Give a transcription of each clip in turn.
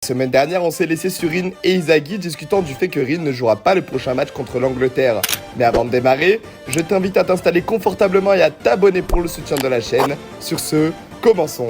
Semaine dernière, on s'est laissé sur Rin et Inzaghi discutant du fait que Rin ne jouera pas le prochain match contre l'Angleterre. Mais avant de démarrer, je t'invite à t'installer confortablement et à t'abonner pour le soutien de la chaîne. Sur ce, commençons.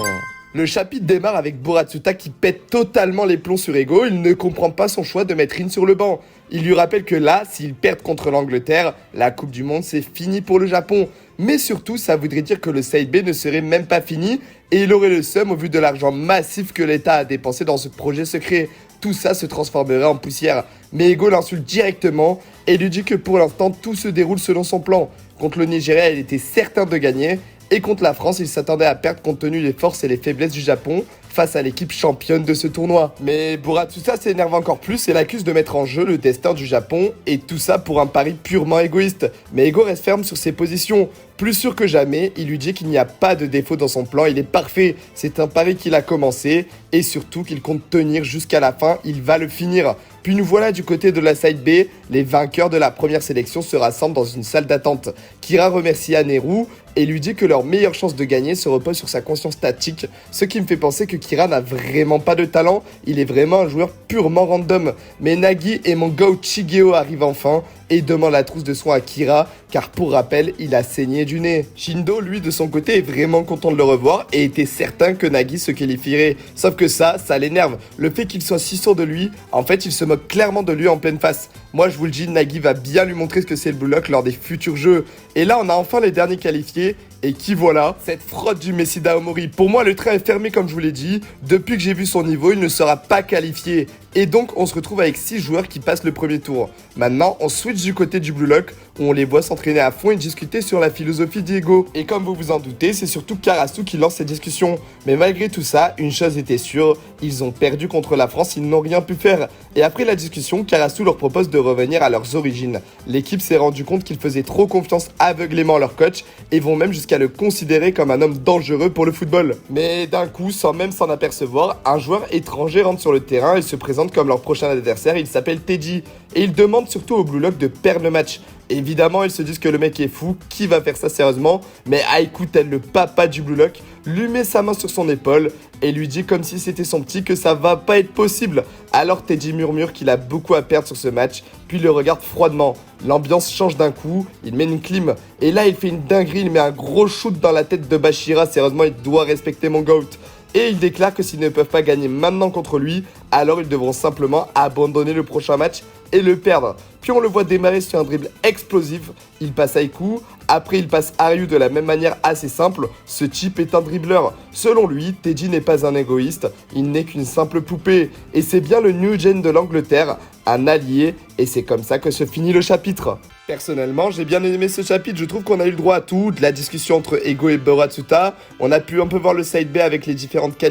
Le chapitre démarre avec Borazzuta qui pète totalement les plombs sur Ego. Il ne comprend pas son choix de mettre Rin sur le banc. Il lui rappelle que là, s'ils perdent contre l'Angleterre, la Coupe du Monde c'est fini pour le Japon. Mais surtout, ça voudrait dire que le side B ne serait même pas fini et il aurait le seum au vu de l'argent massif que l'État a dépensé dans ce projet secret. Tout ça se transformerait en poussière. Mais Ego l'insulte directement et lui dit que pour l'instant, tout se déroule selon son plan. Contre le Nigeria, il était certain de gagner. Et contre la France, il s'attendait à perdre compte tenu des forces et les faiblesses du Japon face à l'équipe championne de ce tournoi. Mais Borazzuta s'énerve encore plus et l'accuse de mettre en jeu le destin du Japon et tout ça pour un pari purement égoïste. Mais Ego reste ferme sur ses positions. Plus sûr que jamais, il lui dit qu'il n'y a pas de défaut dans son plan, il est parfait. C'est un pari qu'il a commencé et surtout qu'il compte tenir jusqu'à la fin, il va le finir. Puis nous voilà du côté de la side B, les vainqueurs de la première sélection se rassemblent dans une salle d'attente. Kira remercie Aneru et lui dit que leur meilleure chance de gagner se repose sur sa conscience tactique, ce qui me fait penser que Kira n'a vraiment pas de talent, il est vraiment un joueur purement random. Mais Nagi et mon go Chigeo arrivent enfin et demande la trousse de soins à Kira, car pour rappel, il a saigné du nez. Shindo, lui, de son côté, est vraiment content de le revoir et était certain que Nagi se qualifierait. Sauf que ça l'énerve. Le fait qu'il soit si sûr de lui, en fait, il se moque clairement de lui en pleine face. Moi, je vous le dis, Nagi va bien lui montrer ce que c'est le Blue Lock lors des futurs jeux. Et là, on a enfin les derniers qualifiés. Et qui voilà, cette fraude du Messi Daomori. Pour moi, le train est fermé comme je vous l'ai dit. Depuis que j'ai vu son niveau, il ne sera pas qualifié. Et donc, on se retrouve avec 6 joueurs qui passent le premier tour. Maintenant, on switch du côté du Blue Lock, où on les voit s'entraîner à fond et discuter sur la philosophie d'Ego. Et comme vous vous en doutez, c'est surtout Karasu qui lance ces discussions. Mais malgré tout ça, une chose était sûre, ils ont perdu contre la France, ils n'ont rien pu faire. Et après la discussion, Karasu leur propose de revenir à leurs origines. L'équipe s'est rendu compte qu'ils faisaient trop confiance aveuglément à leur coach et vont même jusqu'à le considérer comme un homme dangereux pour le football. Mais d'un coup, sans même s'en apercevoir, un joueur étranger rentre sur le terrain et se présente comme leur prochain adversaire, il s'appelle Teddy. Et il demande surtout au Blue Lock de perdre le match. Évidemment, ils se disent que le mec est fou, qui va faire ça sérieusement? Mais Aiku, tel le papa du Blue Lock, lui met sa main sur son épaule et lui dit comme si c'était son petit que ça va pas être possible. Alors Teddy murmure qu'il a beaucoup à perdre sur ce match, puis le regarde froidement. L'ambiance change d'un coup, il met une clim, et là il fait une dinguerie, il met un gros shoot dans la tête de Bashira, sérieusement il doit respecter mon GOAT. Et il déclare que s'ils ne peuvent pas gagner maintenant contre lui, alors ils devront simplement abandonner le prochain match et le perdre. Puis on le voit démarrer sur un dribble explosif, il passe Aiku, après il passe Aryu de la même manière assez simple, ce type est un dribbleur. Selon lui, Teddy n'est pas un égoïste, il n'est qu'une simple poupée. Et c'est bien le New Gen de l'Angleterre, un allié, et c'est comme ça que se finit le chapitre. Personnellement, j'ai bien aimé ce chapitre, je trouve qu'on a eu le droit à tout, de la discussion entre Ego et Borazzuta, on a pu un peu voir le side B avec les différentes qualifications